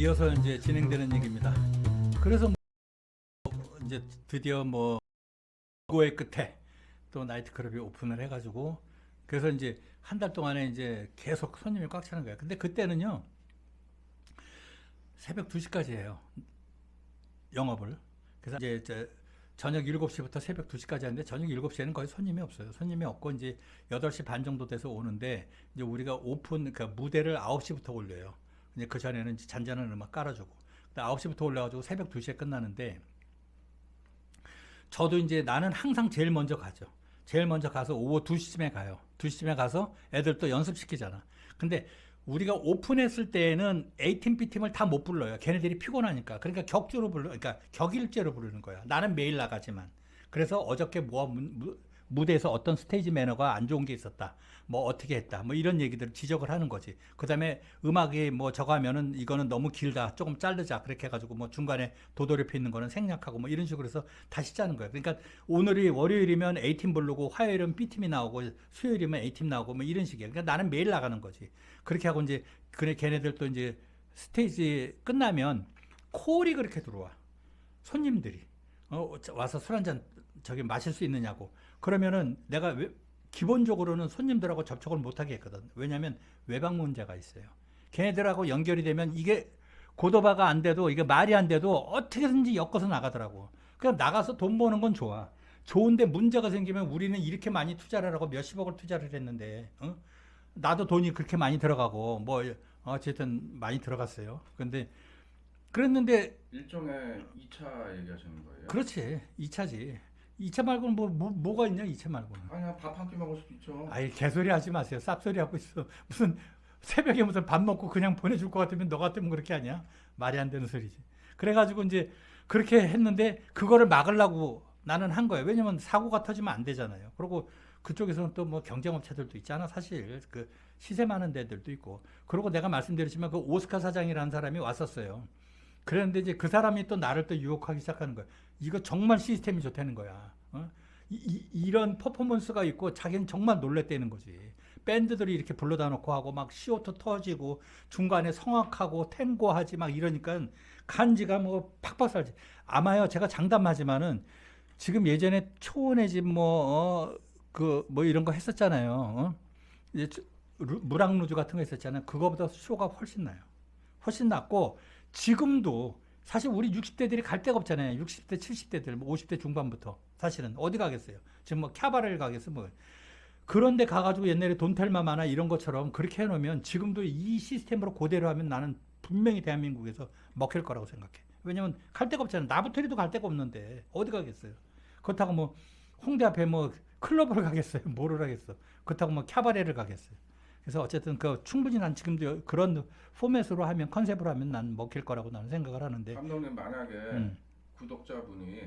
이어서 이제 진행되는 얘기입니다. 그래서 이제 드디어 고의 끝에 또 나이트클럽이 오픈을 해가지고 그래서 이제 한 달 동안에 이제 계속 손님이 꽉 차는 거예요. 근데 그때는요 새벽 2시까지 해요 영업을. 그래서 이제 저녁 7시부터 새벽 2시까지 하는데 저녁 7시에는 거의 손님이 없어요. 손님이 없고 이제 8시 반 정도 돼서 오는데 이제 우리가 오픈 그 무대를 9시부터 올려요. 이제 그 전에는 잔잔한 음악 깔아주고 9시부터 올려가지고 새벽 2시에 끝나는데 저도 이제 나는 항상 제일 먼저 가죠. 제일 먼저 가서 오후 2시쯤에 가요. 2시쯤에 가서 애들 또 연습시키잖아. 근데 우리가 오픈했을 때에는 A팀, B팀을 다 못 불러요. 걔네들이 피곤하니까. 그러니까 격주로 그러니까 격일제로 부르는 거야. 나는 매일 나가지만. 그래서 어저께 무대에서 어떤 스테이지 매너가 안 좋은 게 있었다. 뭐 어떻게 했다. 뭐 이런 얘기들을 지적을 하는 거지. 그 다음에 음악이 뭐 저거 하면은 이거는 너무 길다. 조금 자르자. 그렇게 해가지고 뭐 중간에 도돌이표 있는 거는 생략하고 뭐 이런 식으로 해서 다시 짜는 거야. 그러니까 오늘이 월요일이면 A팀 부르고 화요일은 B팀이 나오고 수요일이면 A팀 나오고 뭐 이런 식이야. 그러니까 나는 매일 나가는 거지. 그렇게 하고 이제 그래 걔네들 또 이제 스테이지 끝나면 콜이 그렇게 들어와. 손님들이 와서 술 한잔 저기 마실 수 있느냐고. 그러면은 내가 기본적으로는 손님들하고 접촉을 못하게 했거든. 왜냐하면 외박 문제가 있어요. 걔네들하고 연결이 되면 이게 고도바가 안 돼도 이게 말이 안 돼도 어떻게든지 엮어서 나가더라고. 그냥 나가서 돈 버는 건 좋아. 좋은데 문제가 생기면 우리는 이렇게 많이 투자를 하고 몇십억을 투자를 했는데 나도 돈이 그렇게 많이 들어가고 뭐 어쨌든 많이 들어갔어요. 근데 그랬는데 일종의 2차 얘기하시는 거예요? 그렇지. 2차지. 2차 말고는 뭐가 있냐, 2차 말고는. 아니, 밥 한 끼 먹을 수도 있죠. 아이, 개소리 하지 마세요. 쌉소리 하고 있어. 무슨 새벽에 무슨 밥 먹고 그냥 보내줄 것 같으면 너 같으면 그렇게 하냐? 말이 안 되는 소리지. 그래가지고 이제 그렇게 했는데 그거를 막으려고 나는 한 거예요. 왜냐면 사고가 터지면 안 되잖아요. 그리고 그쪽에서는 또 뭐 경쟁업체들도 있잖아. 사실 그 시세 많은 데들도 있고. 그리고 내가 말씀드렸지만 그 오스카 사장이라는 사람이 왔었어요. 그런데 이제 그 사람이 또 나를 또 유혹하기 시작하는 거야. 이거 정말 시스템이 좋다는 거야. 이런 퍼포먼스가 있고 자기는 정말 놀랬다는 거지. 밴드들이 이렇게 불러다 놓고 하고 막 CO2 터지고 중간에 성악하고 탱고하지 막 이러니까 간지가 뭐 팍팍 살지. 아마요 제가 장담하지만은 지금 예전에 초원의 집 뭐 이런 거 했었잖아요. 이제 무랑루즈 같은 거 했었잖아요. 그거보다 쇼가 훨씬 나요. 훨씬 낫고 지금도 사실 우리 60대들이 갈 데가 없잖아요. 60대, 70대들, 뭐 50대 중반부터 사실은 어디 가겠어요? 지금 뭐 캬바레를 가겠어 뭐. 그런데 가가지고 옛날에 돈텔마마나 이런 것처럼 그렇게 해놓으면 지금도 이 시스템으로 그대로 하면 나는 분명히 대한민국에서 먹힐 거라고 생각해. 왜냐면 갈 데가 없잖아요. 나부터 해도 갈 데가 없는데 어디 가겠어요? 그렇다고 뭐 홍대 앞에 뭐 클럽을 가겠어요? 뭐를 하겠어? 그렇다고 뭐 캬바레를 가겠어요? 그래서 어쨌든 그 충분히 난 지금도 그런 포맷으로 하면 컨셉으로 하면 난 먹힐 거라고 나는 생각을 하는데. 감독님 만약에 구독자분이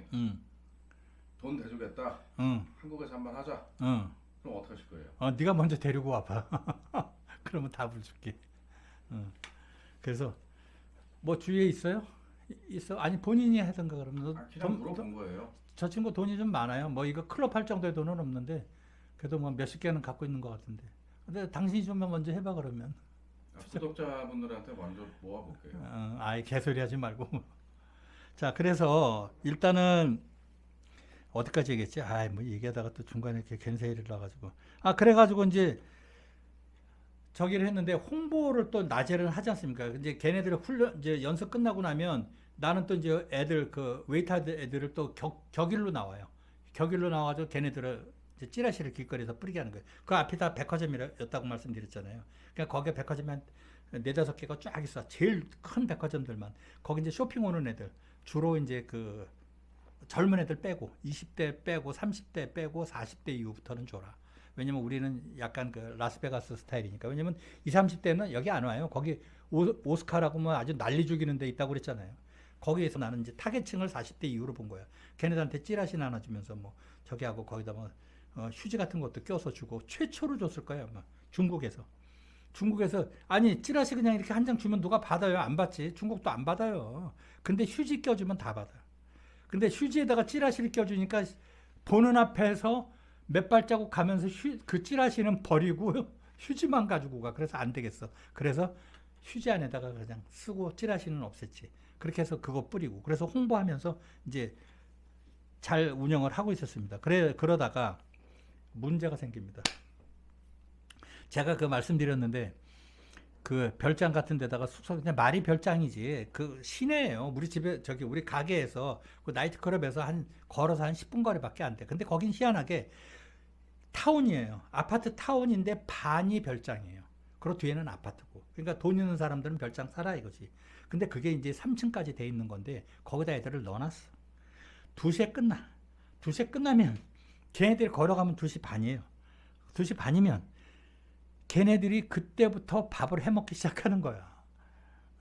돈 대주겠다. 한국에서 한번 하자. 그럼 어떻게 하실 거예요? 네가 먼저 데리고 와봐. 그러면 답을 줄게. 그래서 뭐 주위에 있어요? 있어? 아니 본인이 하던가 그러면. 그냥 물어본 거예요. 저 친구 돈이 좀 많아요. 뭐 이거 클럽 할 정도의 돈은 없는데 그래도 뭐 몇십 개는 갖고 있는 것 같은데. 근데 당신이 좀 먼저 해봐 그러면. 구독자분들한테 먼저 모아볼게요. 아이 개소리 하지 말고. 자, 그래서 일단은 어디까지 얘기했지? 뭐 얘기하다가 또 중간에 이렇게 겐세이를 나가지고. 그래가지고 이제 저기를 했는데 홍보를 또 낮에는 하지 않습니까? 이제 걔네들 이제 연습 끝나고 나면 나는 또 이제 애들 그 웨이터 애들을 또 격일로 나와요. 격일로 나와서 걔네들을 이제 찌라시를 길거리에서 뿌리게 하는 거예요. 그 앞이 다 백화점이었다고 말씀드렸잖아요. 그러니까 거기에 백화점이 한 4-5개가 쫙 있어. 제일 큰 백화점들만. 거기 이제 쇼핑 오는 애들. 주로 이제 그 젊은 애들 빼고 20대 빼고 30대 빼고 40대 이후부터는 줘라. 왜냐면 우리는 약간 그 라스베가스 스타일이니까. 왜냐면 20, 30대는 여기 안 와요. 거기 오스카라고 뭐 아주 난리 죽이는 데 있다고 그랬잖아요. 거기에서 나는 이제 타겟층을 40대 이후로 본 거야. 걔네들한테 찌라시 나눠주면서 뭐 저기 하고 거기다 뭐 휴지 같은 것도 껴서 주고 최초로 줬을 거예요. 아마 중국에서 아니 찌라시 그냥 이렇게 한 장 주면 누가 받아요? 안 받지. 중국도 안 받아요. 근데 휴지 껴주면 다 받아요. 근데 휴지에다가 찌라시를 껴주니까 보는 앞에서 몇 발자국 가면서 그 찌라시는 버리고 휴지만 가지고 가. 그래서 안 되겠어. 그래서 휴지 안에다가 그냥 쓰고 찌라시는 없앴지. 그렇게 해서 그거 뿌리고 그래서 홍보하면서 이제 잘 운영을 하고 있었습니다. 그러다가 문제가 생깁니다. 제가 그 말씀드렸는데 그 별장 같은 데다가 숙소 그냥 말이 별장이지 그 시내예요. 우리 집에 우리 가게에서 그 나이트클럽에서 걸어서 한 10분 거리밖에 안 돼. 근데 거긴 희한하게 타운이에요. 아파트 타운인데 반이 별장이에요. 그리고 뒤에는 아파트고. 그러니까 돈 있는 사람들은 별장 살아 이거지. 근데 그게 이제 3층까지 돼 있는 건데 거기다 애들을 넣어놨어. 2시에 끝나. 2시에 끝나면 걔네들이 걸어가면 2시 반이에요. 2시 반이면 걔네들이 그때부터 밥을 해먹기 시작하는 거야.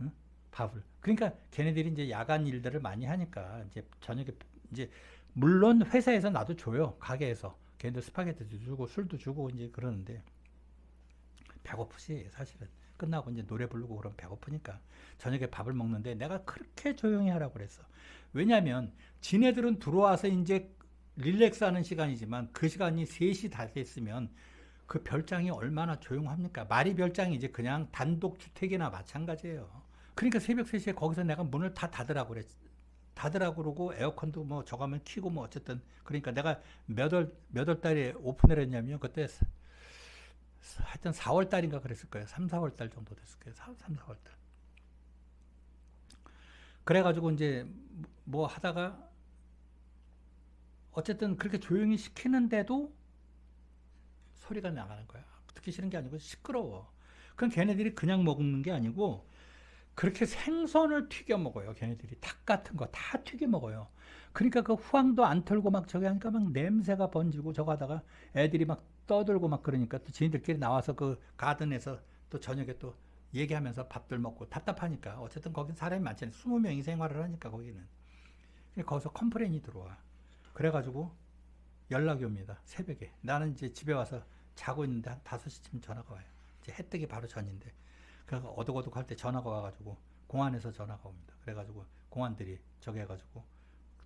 응? 밥을. 그러니까 걔네들이 이제 야간 일들을 많이 하니까 이제 저녁에 이제 물론 회사에서 나도 줘요. 가게에서. 걔네들 스파게티도 주고 술도 주고 이제 그러는데 배고프지 사실은. 끝나고 이제 노래 부르고 그러면 배고프니까 저녁에 밥을 먹는데 내가 그렇게 조용히 하라고 그랬어. 왜냐하면 지네들은 들어와서 이제 릴렉스 하는 시간이지만 그 시간이 3시 다 됐으면 그 별장이 얼마나 조용합니까? 말이 별장이 이제 그냥 단독 주택이나 마찬가지예요. 그러니까 새벽 3시에 거기서 내가 문을 다 닫으라고 그랬지. 닫으라고 그러고 에어컨도 뭐 저가면 켜고 뭐 어쨌든 그러니까 내가 몇 월 달에 오픈을 했냐면 그때 하여튼 4월 달인가 그랬을 거예요. 3, 4월 달 정도 됐을 거예요. 3, 4월 달. 그래가지고 이제 뭐 하다가 어쨌든 그렇게 조용히 시키는데도 소리가 나가는 거야. 듣기 싫은 게 아니고 시끄러워. 그럼 걔네들이 그냥 먹는 게 아니고 그렇게 생선을 튀겨 먹어요. 걔네들이 닭 같은 거 다 튀겨 먹어요. 그러니까 그 후황도 안 털고 막 저기 하니까 막 냄새가 번지고 저거 하다가 애들이 막 떠들고 막 그러니까 또 지인들끼리 나와서 그 가든에서 또 저녁에 또 얘기하면서 밥들 먹고 답답하니까 어쨌든 거긴 사람이 많잖아요. 20명이 생활을 하니까 거기는. 거기서 컴플레인이 들어와. 그래가지고 연락이 옵니다. 새벽에. 나는 이제 집에 와서 자고 있는데 한 5시쯤 전화가 와요. 이제 해 뜨기 바로 전인데. 그래서 어둑어둑 할 때 전화가 와가지고 공안에서 전화가 옵니다. 그래가지고 공안들이 저기 해가지고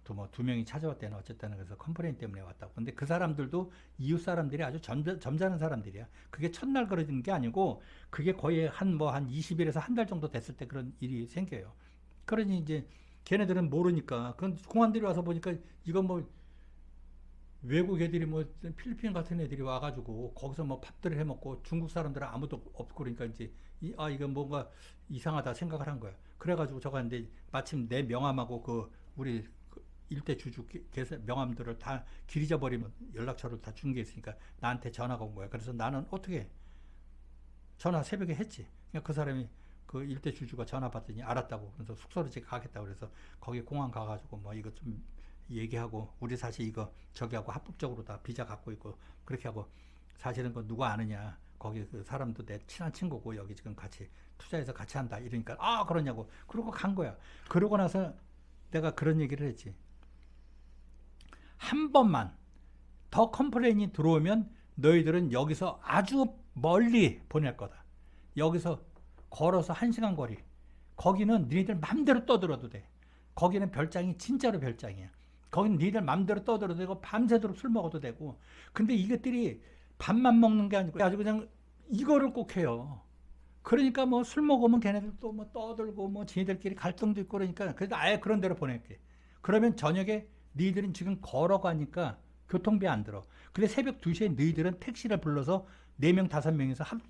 또 뭐 2명이 찾아왔대는 어쨌든 그래서 컴플레인 때문에 왔다고. 근데 그 사람들도 이웃 사람들이 아주 점잖은 사람들이야. 그게 첫날 그러는 게 아니고 그게 거의 한 20일에서 한 달 정도 됐을 때 그런 일이 생겨요. 그러니 이제 걔네들은 모르니까 그런 공안들이 와서 보니까 이건 뭐 외국 애들이 뭐 필리핀 같은 애들이 와가지고 거기서 뭐 밥들을 해먹고 중국 사람들은 아무도 없고 그러니까 이제 이건 뭔가 이상하다 생각을 한 거야. 그래가지고 저가 근데 마침 내 명함하고 그 우리 일대 주주 명함들을 다 길 잊어버리면 연락처를 다 준 게 있으니까 나한테 전화가 온 거야. 그래서 나는 어떻게 전화 새벽에 했지. 그러니까 그 사람이 그 일대 주주가 전화 받더니 알았다고. 그래서 숙소로 제가 가겠다고 그래서 거기 공항 가가지고 뭐 이거 좀 얘기하고 우리 사실 이거 저기하고 합법적으로 다 비자 갖고 있고 그렇게 하고 사실은 그 누가 아느냐 거기 그 사람도 내 친한 친구고 여기 지금 같이 투자해서 같이 한다 이러니까 그러냐고 그러고 간 거야. 그러고 나서 내가 그런 얘기를 했지. 한 번만 더 컴플레인이 들어오면 너희들은 여기서 아주 멀리 보낼 거다. 여기서 걸어서 1시간 거리. 거기는 너희들 맘대로 떠들어도 돼. 거기는 별장이 진짜로 별장이야. 거기는 너희들 맘대로 떠들어도 되고 밤새도록 술 먹어도 되고. 근데 이것들이 밥만 먹는 게 아니고 아주 그냥 이거를 꼭 해요. 그러니까 뭐 술 먹으면 걔네들 또 뭐 떠들고 뭐 지네들끼리 갈등도 있고 그러니까 그래도 아예 그런 데로 보낼게. 그러면 저녁에 너희들은 지금 걸어가니까 교통비 안 들어. 근데 새벽 2시에 너희들은 택시를 불러서 4명 5명이서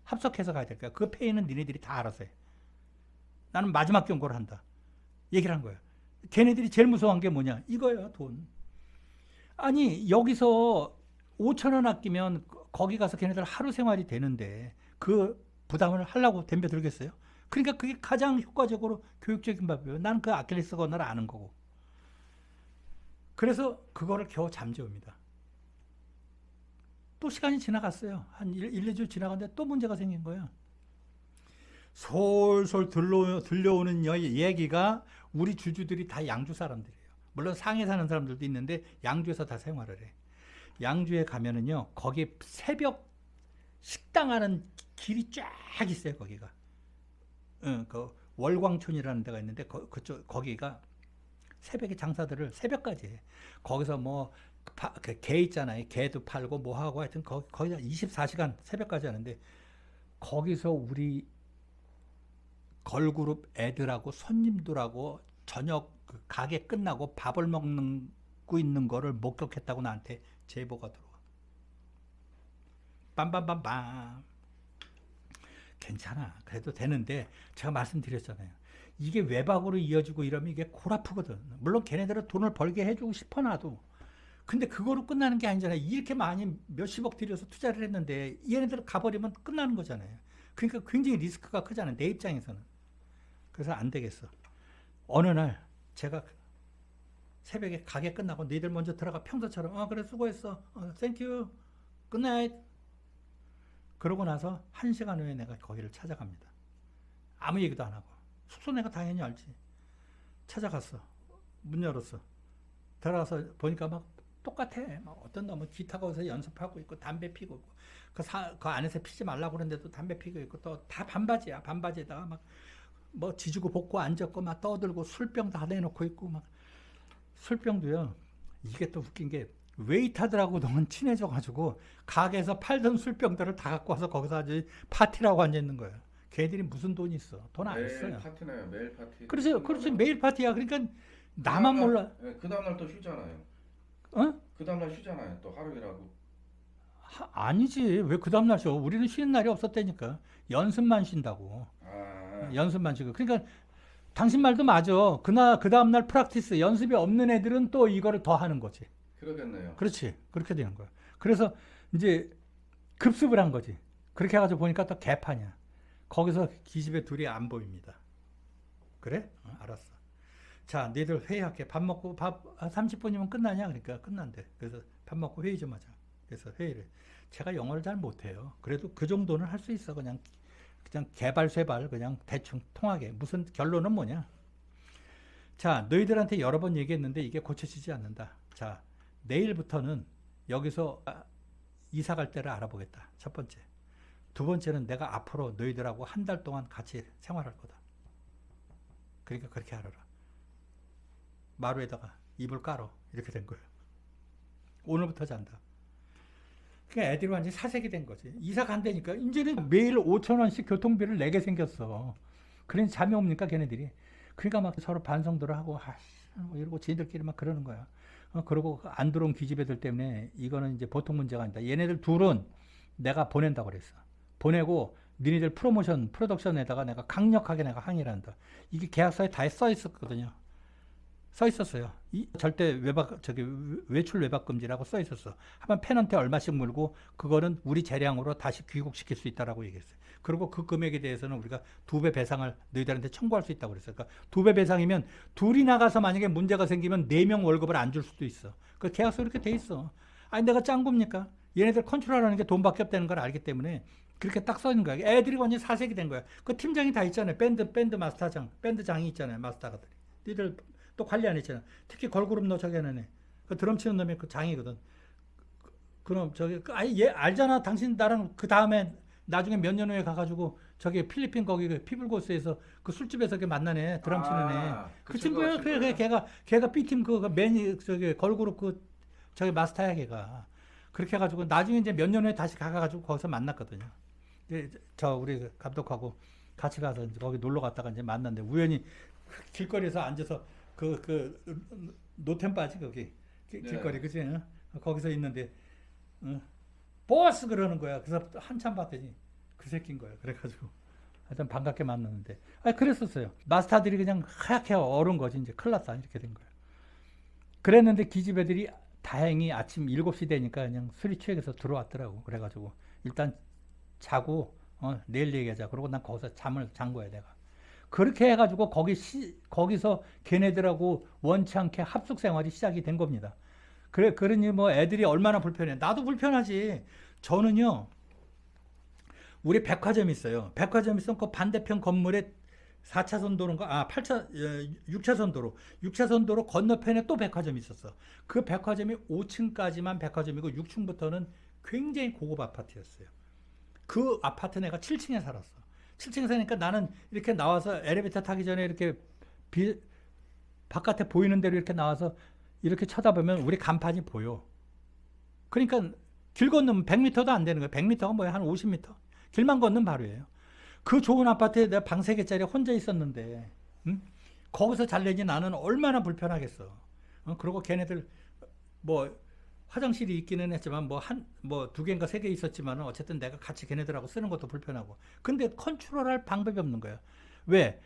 합석해서 가야 될 거야. 그 페이는 니네들이 다 알아서 해. 나는 마지막 경고를 한다. 얘기를 한 거야. 걔네들이 제일 무서워한 게 뭐냐? 이거야, 돈. 아니, 여기서 5,000원 아끼면 거기 가서 걔네들 하루 생활이 되는데 그 부담을 하려고 덤벼들겠어요? 그러니까 그게 가장 효과적으로 교육적인 방법이에요. 나는 그 아킬레스 건을 아는 거고. 그래서 그거를 겨우 잠재웁니다. 또 시간이 지나갔어요. 한 1, 2주 지나갔는데 또 문제가 생긴 거예요. 솔솔 들려오는 얘기가 우리 주주들이 다 양주 사람들이에요. 물론 상해 사는 사람들도 있는데 양주에서 다 생활을 해. 양주에 가면은요, 거기 새벽 식당 하는 길이 쫙 있어요, 거기가. 그 월광촌이라는 데가 있는데 거기가 새벽에 장사들을 새벽까지 해. 거기서 뭐 게 있잖아요. 게도 팔고 뭐 하고 하여튼 거기다 24시간 새벽까지 하는데 거기서 우리 걸그룹 애들하고 손님들하고 저녁 그 가게 끝나고 밥을 먹고 있는 거를 목격했다고 나한테 제보가 들어와. 빰빰빰빰. 괜찮아. 그래도 되는데 제가 말씀드렸잖아요. 이게 외박으로 이어지고 이러면 이게 골 아프거든. 물론 걔네들은 돈을 벌게 해주고 싶어 나도. 근데 그거로 끝나는 게 아니잖아요. 이렇게 많이 몇십억 들여서 투자를 했는데 얘네들 가버리면 끝나는 거잖아요. 그러니까 굉장히 리스크가 크잖아요. 내 입장에서는. 그래서 안 되겠어. 어느 날 제가 새벽에 가게 끝나고 너희들 먼저 들어가 평소처럼 그래 수고했어. 땡큐. 굿나잇. 그러고 나서 1시간 후에 내가 거기를 찾아갑니다. 아무 얘기도 안 하고. 숙소 내가 당연히 알지. 찾아갔어. 문 열었어. 들어가서 보니까 막 똑같아. 막 어떤 놈은 기타 거기서 연습하고 있고 담배 피고 있고 그 안에서 피지 말라고 그러는데도 담배 피고 있고 또 다 반바지야. 반바지에다가 막 뭐 지지고 볶고 앉았고 막 떠들고 술병 다 내놓고 있고 막 술병도요. 이게 또 웃긴 게 웨이터들하고 너무 친해져가지고 가게에서 팔던 술병들을 다 갖고 와서 거기서 아주 파티라고 앉아있는 거예요. 걔들이 무슨 돈이 있어? 돈 안 있어요. 매일 파티네요. 매일 파티. 그렇지 매일 파티야. 그러니까 나만 몰라. 네, 그 다음날 또 쉬잖아요. 그 다음날 쉬잖아요. 또 하루 일하고. 아니지. 왜 그 다음날 쉬어? 우리는 쉬는 날이 없었다니까. 연습만 쉰다고. 연습만 쉬고. 그러니까 당신 말도 맞아. 그 다음날 프랙티스 연습이 없는 애들은 또 이거를 더 하는 거지. 그러겠네요. 그렇지. 그렇게 되는 거야. 그래서 이제 급습을 한 거지. 그렇게 해가지고 보니까 또 개판이야. 거기서 기집애 둘이 안 보입니다. 그래? 알았어. 자, 너희들 회의할게. 밥 먹고 30분이면 끝나냐? 그러니까 끝난대. 그래서 밥 먹고 회의 좀 하자. 그래서 회의를. 제가 영어를 잘 못해요. 그래도 그 정도는 할 수 있어. 그냥 개발쇠발 그냥 대충 통하게. 무슨 결론은 뭐냐? 자, 너희들한테 여러 번 얘기했는데 이게 고쳐지지 않는다. 자, 내일부터는 여기서 이사 갈 때를 알아보겠다. 첫 번째. 두 번째는 내가 앞으로 너희들하고 한 달 동안 같이 생활할 거다. 그러니까 그렇게 알아라. 마루에다가 이불 깔어. 이렇게 된 거예요. 오늘부터 잔다. 그러니까 애들이 완전히 사색이 된 거지. 이사 간다니까. 이제는 매일 5,000원씩 교통비를 내게 생겼어. 그러니 잠이 옵니까, 걔네들이. 그러니까 막 서로 반성들을 하고, 이러고 지들끼리 막 그러는 거야. 그러고 안 들어온 기집애들 때문에 이거는 이제 보통 문제가 아니다. 얘네들 둘은 내가 보낸다고 그랬어. 보내고 니네들 프로덕션에다가 내가 강력하게 내가 항의를 한다. 이게 계약서에 다 써 있었거든요. 써 있었어요. 절대 외출 외박 금지라고 써 있었어. 한번 팬한테 얼마씩 물고 그거는 우리 재량으로 다시 귀국시킬 수 있다라고 얘기했어요. 그리고 그 금액에 대해서는 우리가 2배 배상을 너희들한테 청구할 수 있다고 그랬어요. 그러니까 2배 배상이면 둘이 나가서 만약에 문제가 생기면 4명 월급을 안 줄 수도 있어. 그 계약서 이렇게 돼 있어. 아니 내가 짱구입니까? 얘네들 컨트롤하는 게 돈밖에 없다는 걸 알기 때문에 그렇게 딱 써 있는 거야. 애들이 완전 사색이 된 거야. 그 팀장이 다 있잖아요. 밴드 마스터장, 밴드장이 있잖아요. 마스터가들이. 니들 또 관리 안 했잖아. 특히 걸그룹 너 저기 하는 애. 그 드럼 치는 놈이 그 장이거든. 그럼 저기 아니 얘 알잖아. 당신 나랑 그 다음에 나중에 몇 년 후에 가가지고 저기 필리핀 거기 그 피블고스에서 그 술집에서 그 만나네. 드럼 치는 애. 그 친구야. 그래 걔가 B팀 그 매니 저기 걸그룹 그 저기 마스터야 걔가. 그렇게 해가지고 나중에 이제 몇 년 후에 다시 가가지고 거기서 만났거든요. 저 우리 감독하고 같이 가서 이제 거기 놀러 갔다가 이제 만났는데 우연히 길거리에서 앉아서 그 노템바지 거기 길거리 네. 그치? 거기서 있는데 보스 그러는 거야. 그래서 한참 봤더니 그 새끼인 거야. 그래가지고 하여튼 반갑게 만났는데 그랬었어요. 마스터들이 그냥 하얗게 얼은 거지. 이제 큰일 났다 이렇게 된 거야. 그랬는데 기집애들이 다행히 아침 7시 되니까 그냥 술이 취해서 들어왔더라고. 그래가지고 일단 자고 내일 얘기하자. 그러고 난 거기서 잠을 잔 거야 내가. 그렇게 해가지고 거기서 걔네들하고 원치 않게 합숙 생활이 시작이 된 겁니다. 그러니 뭐 애들이 얼마나 불편해. 나도 불편하지. 저는요 우리 백화점 있어요. 백화점 있으면 그 반대편 건물에 4차선 도로인가? 6차선 도로. 6차선 도로 건너편에 또 백화점이 있었어. 그 백화점이 5층까지만 백화점이고 6층부터는 굉장히 고급 아파트였어요. 그 아파트 내가 7층에 살았어. 7층에 사니까 나는 이렇게 나와서 엘리베이터 타기 전에 이렇게 바깥에 보이는 대로 이렇게 나와서 이렇게 쳐다보면 우리 간판이 보여. 그러니까 길 건너면 100m도 안 되는 거야. 100m가 뭐야? 한 50m. 길만 건너면 바로예요. 그 좋은 아파트에 내가 방 3개짜리 혼자 있었는데, 응? 거기서 잘내지 나는 얼마나 불편하겠어. 그리고 걔네들 뭐 화장실이 있기는 했지만 뭐 2개인가 3개 있었지만 어쨌든 내가 같이 걔네들하고 쓰는 것도 불편하고. 근데 컨트롤할 방법이 없는 거야. 왜?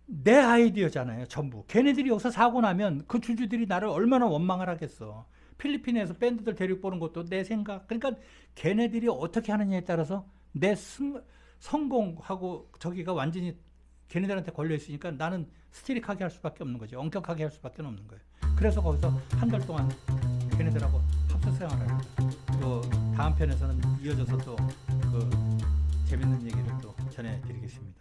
내 아이디어잖아요, 전부. 걔네들이 여기서 사고 나면 그 주주들이 나를 얼마나 원망을 하겠어. 필리핀에서 밴드들 데리고 보는 것도 내 생각. 그러니까 걔네들이 어떻게 하느냐에 따라서 내 성공하고 저기가 완전히 걔네들한테 걸려 있으니까 나는 스티릭하게 할 수밖에 없는 거지. 엄격하게 할 수밖에 없는 거예요. 그래서 거기서 한 달 동안 걔네들하고 합숙 생활을 합니다. 또 다음 편에서는 이어져서 또 그 재밌는 얘기를 또 전해드리겠습니다.